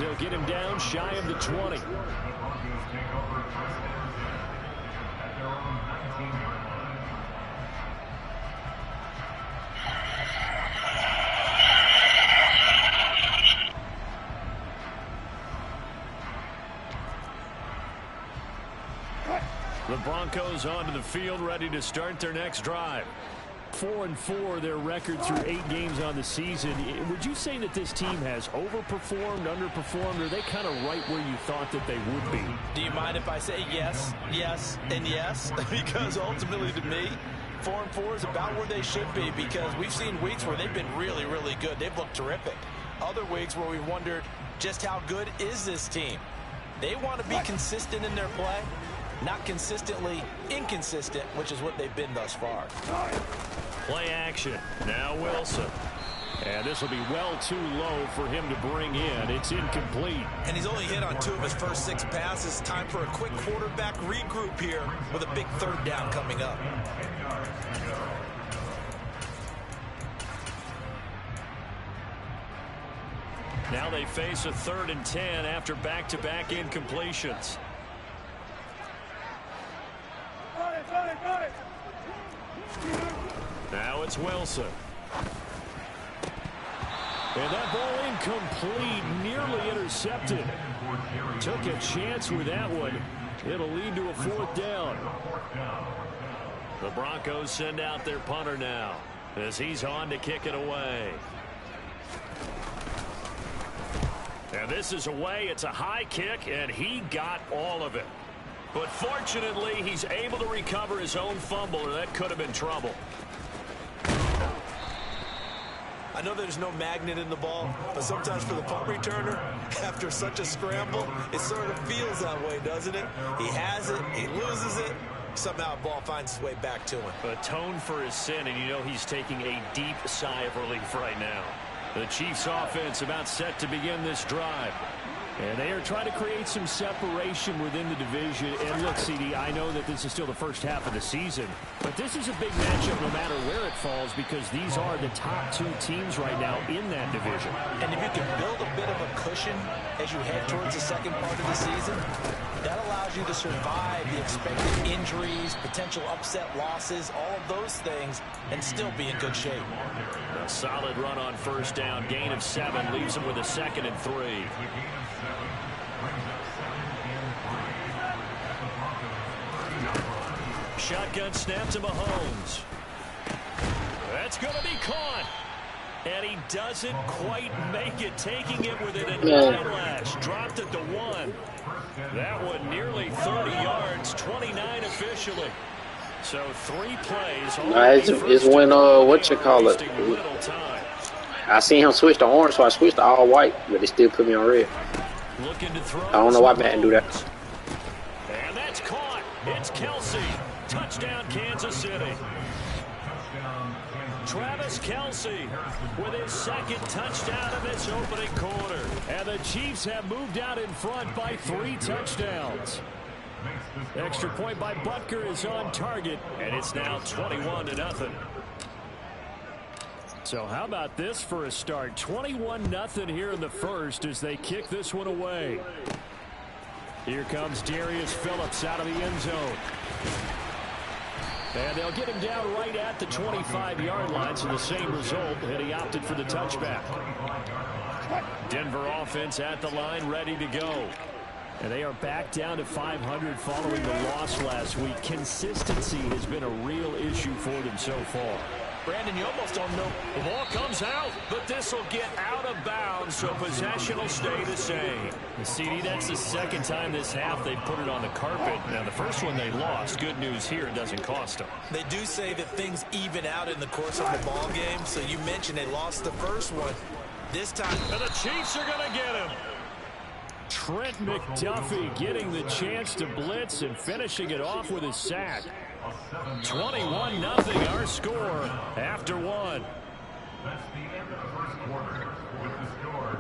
they'll get him down shy of the 20. The Broncos onto the field, ready to start their next drive. 4-4 their record through 8 games on the season. Would you say that this team has overperformed, underperformed, or are they kind of right where you thought that they would be? Do you mind if I say yes, yes, and yes? Because ultimately to me, 4-4 is about where they should be, because we've seen weeks where they've been really, really good. They've looked terrific. Other weeks where we've wondered just how good is this team. They want to be consistent in their play, not consistently inconsistent, which is what they've been thus far. Play action. Now Wilson. And this will be well too low for him to bring in. It's incomplete. And he's only hit on 2 of his first 6 passes. Time for a quick quarterback regroup here with a big 3rd down coming up. Now they face a 3rd and 10 after back-to-back incompletions. Now it's Wilson. And that ball incomplete, nearly intercepted. Took a chance with that one. It'll lead to a 4th down. The Broncos send out their punter now as he's on to kick it away. And this is away. It's a high kick, and he got all of it. But fortunately, he's able to recover his own fumble, or that could have been trouble. I know there's no magnet in the ball, but sometimes for the punt returner, after such a scramble, it sort of feels that way, doesn't it? He has it, he loses it, somehow the ball finds its way back to him. Atoned for his sin, and you know he's taking a deep sigh of relief right now. The Chiefs offense about set to begin this drive. And they are trying to create some separation within the division. And look, CD, I know that this is still the first half of the season, but this is a big matchup no matter where it falls, because these are the top 2 teams right now in that division. And if you can build a bit of a cushion as you head towards the second part of the season, that allows you to survive the expected injuries, potential upset losses, all of those things, and still be in good shape. A solid run on 1st down, gain of 7, leaves them with a 2nd and 3. Shotgun snap to Mahomes. That's going to be caught. And he doesn't quite make it, taking it within a 9-lash. Dropped it to 1. That one nearly 30 yards, 29 officially. So 3 plays. It's when, what you call it? I seen him switch to orange, so I switched to all white, but they still put me on red. I don't know why Madden do that. And that's caught. It's Kelsey. Touchdown, Kansas City. Travis Kelsey with his 2nd touchdown in this opening quarter. And the Chiefs have moved out in front by 3 touchdowns. Extra point by Butker is on target, and it's now 21-0. So how about this for a start? 21-0 here in the first as they kick this one away. Here comes Darius Phillips out of the end zone. And they'll get him down right at the 25-yard line, so the same result, and he opted for the touchback. Denver offense at the line, ready to go. And they are back down to 500 following the loss last week. Consistency has been a real issue for them so far. Brandon, you almost don't know. The ball comes out, but this will get out of bounds, so possession will stay the same. CD, that's the 2nd time this half they put it on the carpet. Now, the first one they lost. Good news here, it doesn't cost them. They do say that things even out in the course of the ball game, so you mentioned they lost the first one. This time, and the Chiefs are going to get him. Trent McDuffie getting the chance to blitz and finishing it off with a sack. 21-0 our score after 1. That's the end of the first quarter with the score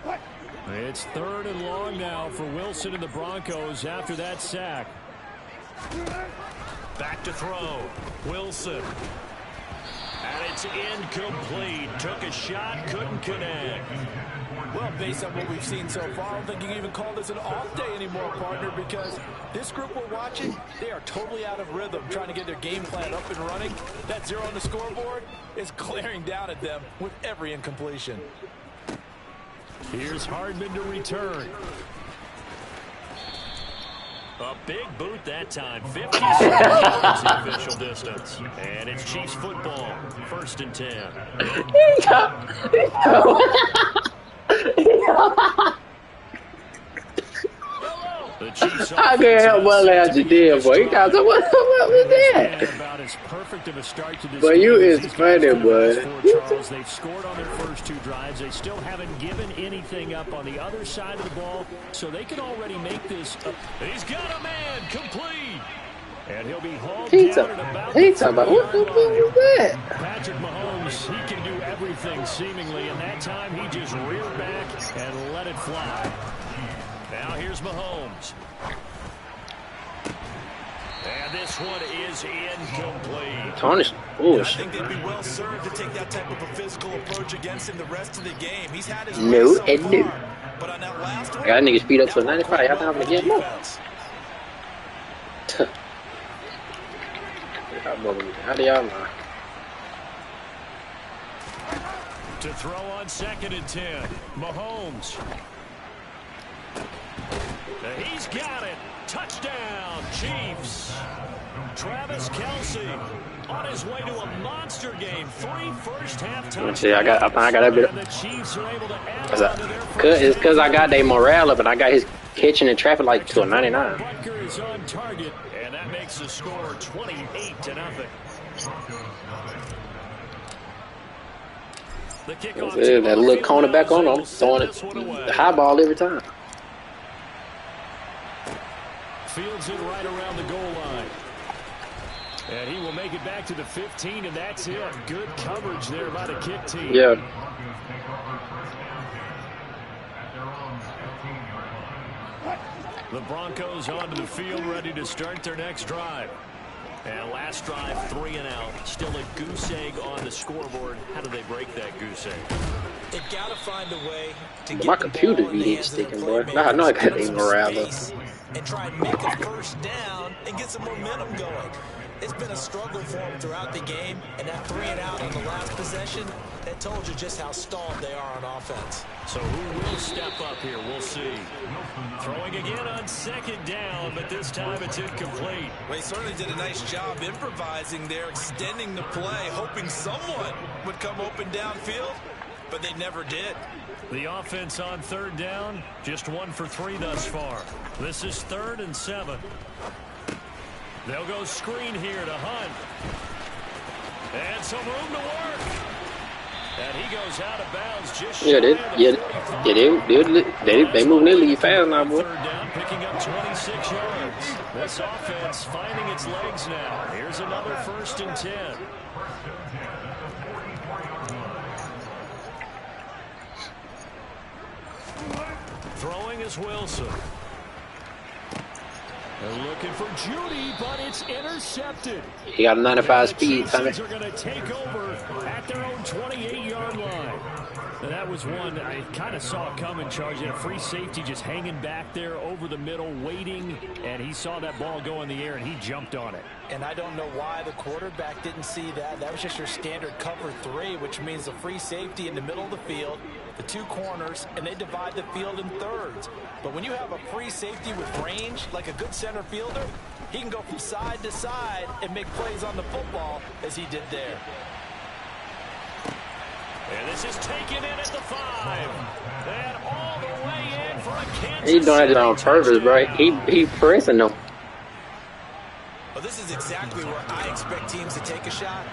21-0. It's 3rd and long now for Wilson and the Broncos after that sack. Back to throw. Wilson. And it's incomplete. Took a shot, couldn't connect. Well, based on what we've seen so far, I don't think you can even call this an off day anymore, partner, because this group we're watching, they are totally out of rhythm, trying to get their game plan up and running. That 0 on the scoreboard is glaring down at them with every incompletion. Here's Hardman to return. A big boot that time. 57 yards the official distance. And it's Chiefs football. 1st and 10. The Chiefs I can't help but laugh you did, boy. You got what was that? About as perfect of a start to this But you game is as funny, boy. Charles, they've scored on their first 2 drives. They still haven't given anything up on the other side of the ball, so they can already make this. He's got a man complete. And he'll be hauled down at about He talking about what the fuck was that? Patrick Mahomes, he can do everything seemingly, and that time he just reared back and let it fly. Now here's Mahomes. And this one is incomplete. Tarnish. I think they'd be well served to take that type of a physical approach against him the rest of the game. He's had his No, so and no. far, but on that last one, I got niggas speed up to a 95. Y'all think I'm gonna get more? How do y'all know? To throw on 2nd and 10. Mahomes. He's got it. Touchdown, Chiefs. Travis Kelce on his way to a monster game. 3 first-half touchdowns. See, I got that bit. The Chiefs are able to add It's because I got their morale up and I got his catching in traffic like to a 99. Butker is on target, and that makes the score 28-0. The kickoff. That little corner back on him, throwing it the high ball every time. Fields it right around the goal line. And he will make it back to the 15, and that's it. Good coverage there by the kick team. Yeah. The Broncos onto the field, ready to start their next drive. And last drive, 3 and out. Still a goose egg on the scoreboard. How do they break that goose egg? They've got to find a way to get My the computer ball in be the hit hands of sticking, their boy. I know I got playmakers, their morale up. and try and make a first down and get some momentum going. It's been a struggle for them throughout the game, and that 3 and out on the last possession, that told you just how stalled they are on offense. So who will step up here? We'll see. Throwing again on 2nd down, but this time it's incomplete. Well, he certainly did a nice job improvising there, extending the play, hoping someone would come open downfield, but they never did. The offense on 3rd down, just 1 for 3 thus far. This is 3rd and 7. They'll go screen here to Hunt. And some room to work. And he goes out of bounds just Yeah, they moving their lead fast now, boy. 3rd down, picking up 26 yards. This offense finding its legs now. Here's another 1st and 10. Throwing is Wilson. They're looking for Judy, but it's intercepted. He got a 95 speed, Tommy. Chiefs are going to take over at their own 28-yard line. And that was one I kind of saw coming, Charge. He had a free safety just hanging back there over the middle, waiting, and he saw that ball go in the air, and he jumped on it. And I don't know why the quarterback didn't see that. That was just your standard cover 3, which means a free safety in the middle of the field, the 2 corners, and they divide the field in thirds. But when you have a free safety with range, like a good center fielder, he can go from side to side and make plays on the football as he did there. And this is taken in at the 5. And all the way in for a Kansas He doing it on purpose, bro. He pressing them. Well, this is exactly where I expect teams to take a shot.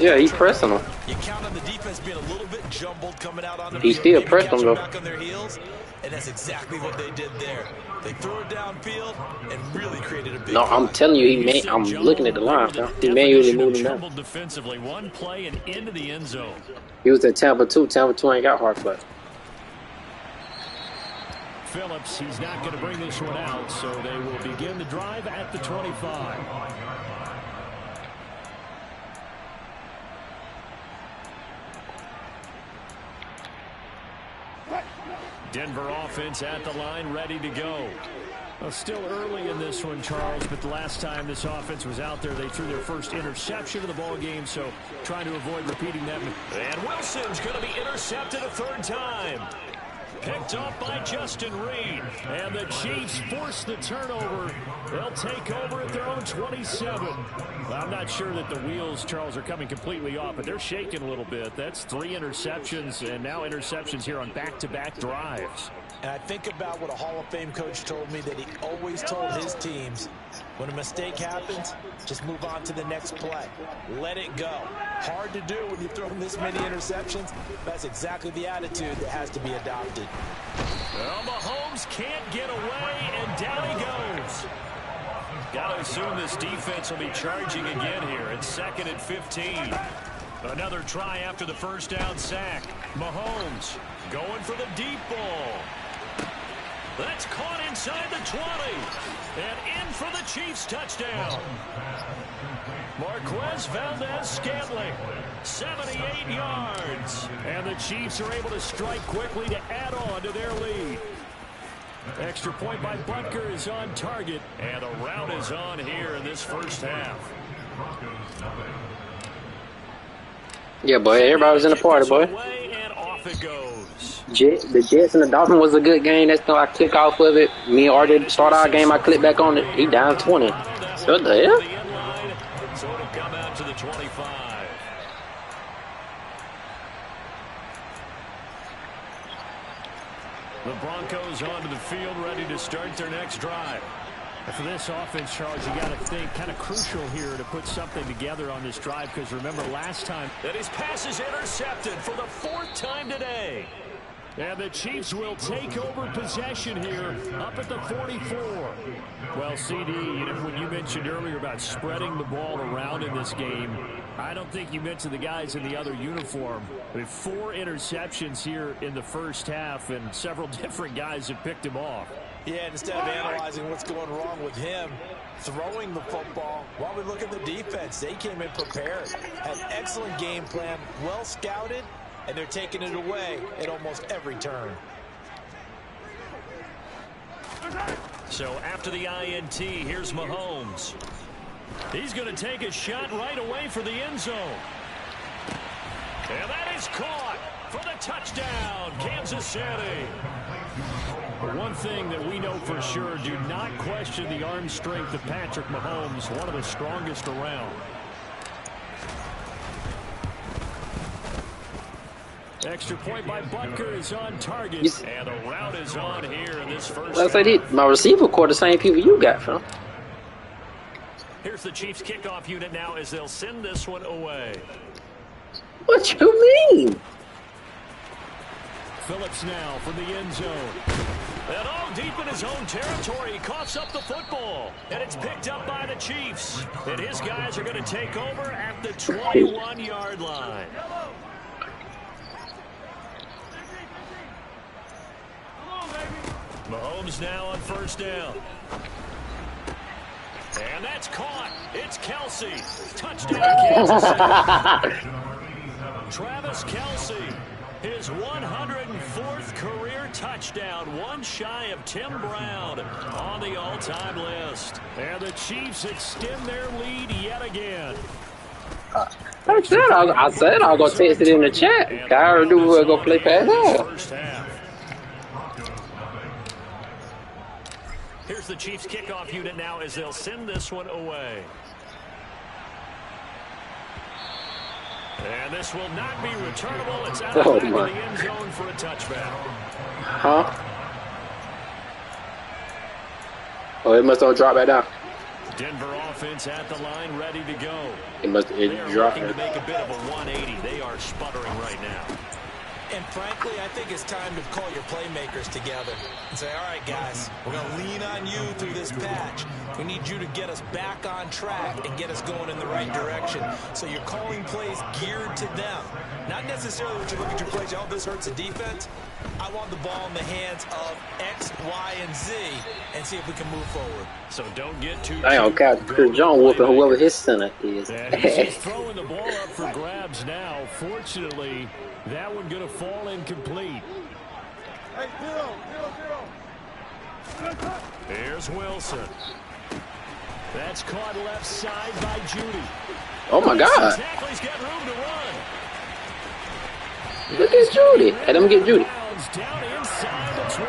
Yeah, he's pressing them. You count on the defense being a little bit jumbled coming out on the He field, still maybe pressed them, catch though. back on their heels, and that's exactly what they did there. They threw it downfield and really created a big No, I'm telling you, I'm looking at the line, bro. He manually moved him down. Defensively, one play and into the end zone. He was at Tampa 2. Tampa 2 ain't got hard foot. Phillips, he's not going to bring this one out, so they will begin the drive at the 25. Denver offense at the line, ready to go. Well, still early in this one, Charles, but the last time this offense was out there, they threw their first interception of the ball game, so trying to avoid repeating that. And Wilson's going to be intercepted a third time. Picked off by Justin Reed. And the Chiefs force the turnover. They'll take over at their own 27. I'm not sure that the wheels, Charles, are coming completely off, but they're shaking a little bit. That's 3 interceptions, and now interceptions here on back-to-back drives. And I think about what a Hall of Fame coach told me, that he always told his teams, when a mistake happens, just move on to the next play. Let it go. Hard to do when you throw this many interceptions. That's exactly the attitude that has to be adopted. Well, Mahomes can't get away, and down he goes. Got to assume this defense will be charging again here. It's 2nd and 15. Another try after the first down sack. Mahomes going for the deep ball. That's caught inside the 20. And in for the Chiefs touchdown. Marquez Valdez-Scantling, 78 yards. And the Chiefs are able to strike quickly to add on to their lead. Extra point by Butker is on target. And the rout is on here in this first half. Yeah, boy, everybody was in the party, boy. And off it goes. The Jets and the Dolphins was a good game. That's no, I click off of it. Me and RJ start our game. I click back on it. He down 20. What the hell? So it'll come out to the 25. The Broncos onto the field, ready to start their next drive. For this offense, Charles, you got to think kind of crucial here to put something together on this drive, because remember last time that his pass is intercepted for the 4th time today. And the Chiefs will take over possession here up at the 44. Well, CD, when you mentioned earlier about spreading the ball around in this game, I don't think you mentioned the guys in the other uniform. We have 4 interceptions here in the first half, and several different guys have picked him off. Yeah, instead of analyzing what's going wrong with him throwing the football, while we look at the defense, they came in prepared, had an excellent game plan, well scouted, and they're taking it away at almost every turn. So after the INT, here's Mahomes. He's going to take a shot right away for the end zone. And that is caught for the touchdown, Kansas City. One thing that we know for sure, do not question the arm strength of Patrick Mahomes, one of the strongest around. Extra point by Butker is on target, and the route is on here in this first half. My receiver core the same people you got, fam. Here's the Chiefs kickoff unit now as they'll send this one away. What you mean? Phillips now from the end zone. And all deep in his own territory, he coughs up the football. And it's picked up by the Chiefs. And his guys are going to take over at the 21-yard line. Mahomes now on first down. And that's caught. It's Kelsey. Touchdown, Kansas City. Travis Kelsey, his 104th career touchdown, one shy of Tim Brown on the all-time list. And the Chiefs extend their lead yet again. I said I'll go text it in the chat. Kyra do go play pass out. First half. Here's the Chiefs kickoff unit now as they'll send this one away. And this will not be returnable. It's out of the back of the end zone for a touchback. Huh? Oh, it must have dropped back down. Denver offense at the line, ready to go. It dropped. Looking to make a bit of a 180. They are sputtering right now. And frankly, I think it's time to call your playmakers together and say, all right, guys, we're going to lean on you through this patch. We need you to get us back on track and get us going in the right direction. So you're calling plays geared to them. Not necessarily what you look at your plays, oh, this hurts the defense. I want the ball in the hands of X, Y, and Z and see if we can move forward. So don't get too... I don't got Chris John whooping whoever his center is. He's throwing the ball up for grabs now. Fortunately, that one going to fall incomplete. Here's Wilson. That's caught left side by Judy. Oh my God! He's got room to run. Look at Judy. Let him get Judy. Down inside the 25.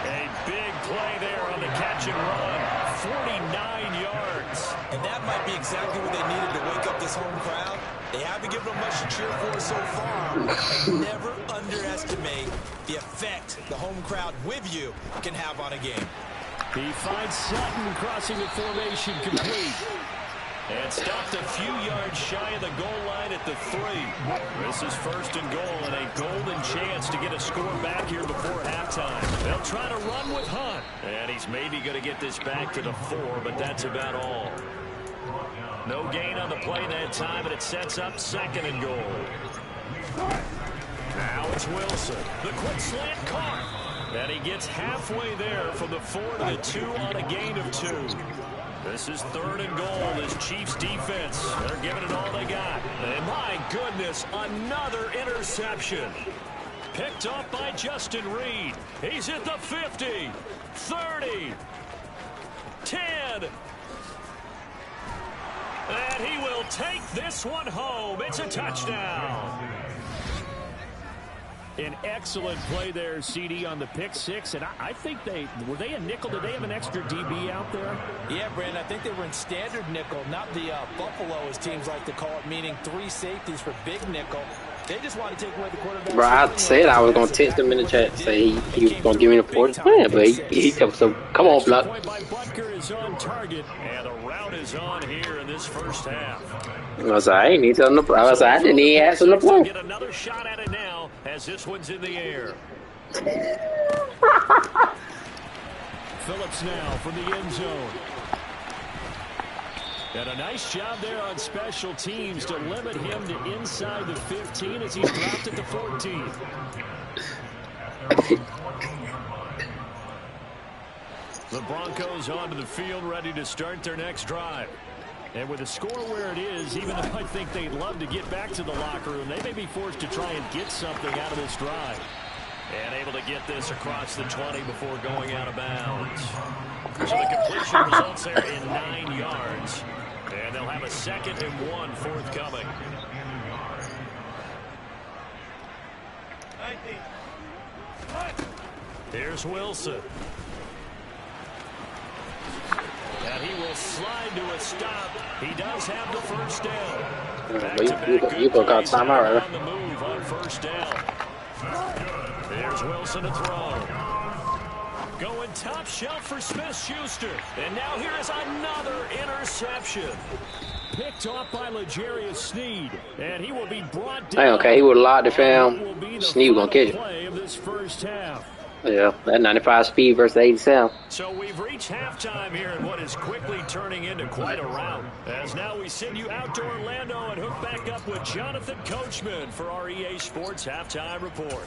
A big play there on the catch and run. 49 yards. And that might be exactly what they needed to wake up this home crowd. They haven't given them much to cheer for so far. And never underestimate the effect the home crowd with you can have on a game. He finds Sutton crossing the formation complete. And stopped a few yards shy of the goal line at the 3. This is first and goal and a golden chance to get a score back here before halftime. They'll try to run with Hunt. And he's maybe going to get this back to the 4, but that's about all. No gain on the play that time, and it sets up second and goal. Now it's Wilson. The quick slant caught. And he gets halfway there from the 4 to the 2 on a gain of 2. This is third and goal. This Chiefs defense, they're giving it all they got. And my goodness, another interception. Picked up by Justin Reed. He's at the 50, 30, 10. And he will take this one home. It's a touchdown. An excellent play there, CD, on the pick six. And I think were they a nickel? Did they have an extra DB out there? Yeah, Brandon, I think they were in standard nickel, not the Buffalo, as teams like to call it, meaning 3 safeties for big nickel. They just want to take away the quarterback. Bro, I said I was going to text him in the chat to say he was going to give me the 40th plan, but he kept some. Come on, Block. Point by Butker is on target, and the route is on here in this first half. I was like, I ain't need to tell him the, I was like, I didn't even ask him the play. Get another shot at it now as this one's in the air. Phillips now from the end zone. And a nice job there on special teams to limit him to inside the 15 as he's dropped at the 14. The Broncos onto the field ready to start their next drive. And with the score where it is, even though I think they'd love to get back to the locker room, they may be forced to try and get something out of this drive. And able to get this across the 20 before going out of bounds. So the completion results there in 9 yards. And they'll have a 2nd and 1 forthcoming. Here's Wilson. And he will slide to a stop. He does have the first down. You got timeout, right? On the move on first down. There's Wilson to throw. Going top shelf for Smith-Schuster. And now here is another interception. Picked off by L'Jarius Sneed. And he will be brought down. Hey, okay, he would have locked the film. Sneed was going to catch it. Play of this first half. Yeah, that 95 speed versus 87. So we've reached halftime here in what is quickly turning into quite a rout. As now we send you out to Orlando and hook back up with Jonathan Coachman for our EA Sports Halftime Report.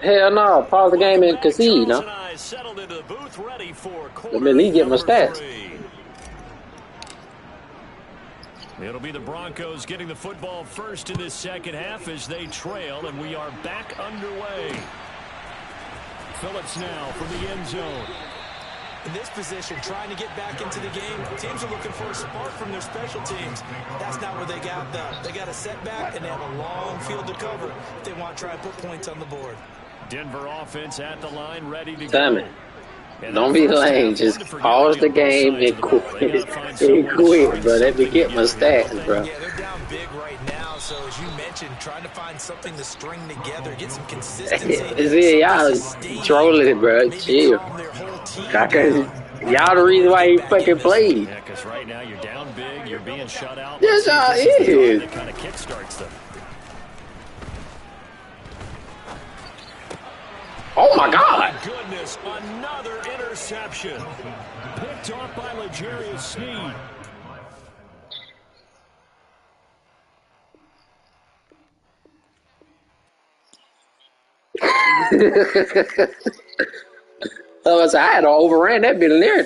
Hell no, pause the game and concede, no? Let me at least get my stats. It'll be the Broncos getting the football first in this second half as they trail, and we are back underway. Phillips now from the end zone. In this position, trying to get back into the game, teams are looking for a spark from their special teams. That's not where they got a setback, and they have a long field to cover if they want to try and put points on the board. Denver offense at the line, ready to Damn go. it. Don't be lame. Just pause the game and quit. And quit, bro. Let me get my stats, bro. Yeah, they're down big right now. So, as you mentioned, trying to find something to string together, get some consistency. See, y'all trolling it, bro. Chill. Y'all the reason why he fucking played. Yeah, because right now you're down big, you're being shut out. Yes, y'all is. That kind of kickstarts them. Oh my God! Oh, goodness, another interception. Picked off by L'Jarius Sneed. I had to overran that bit in there.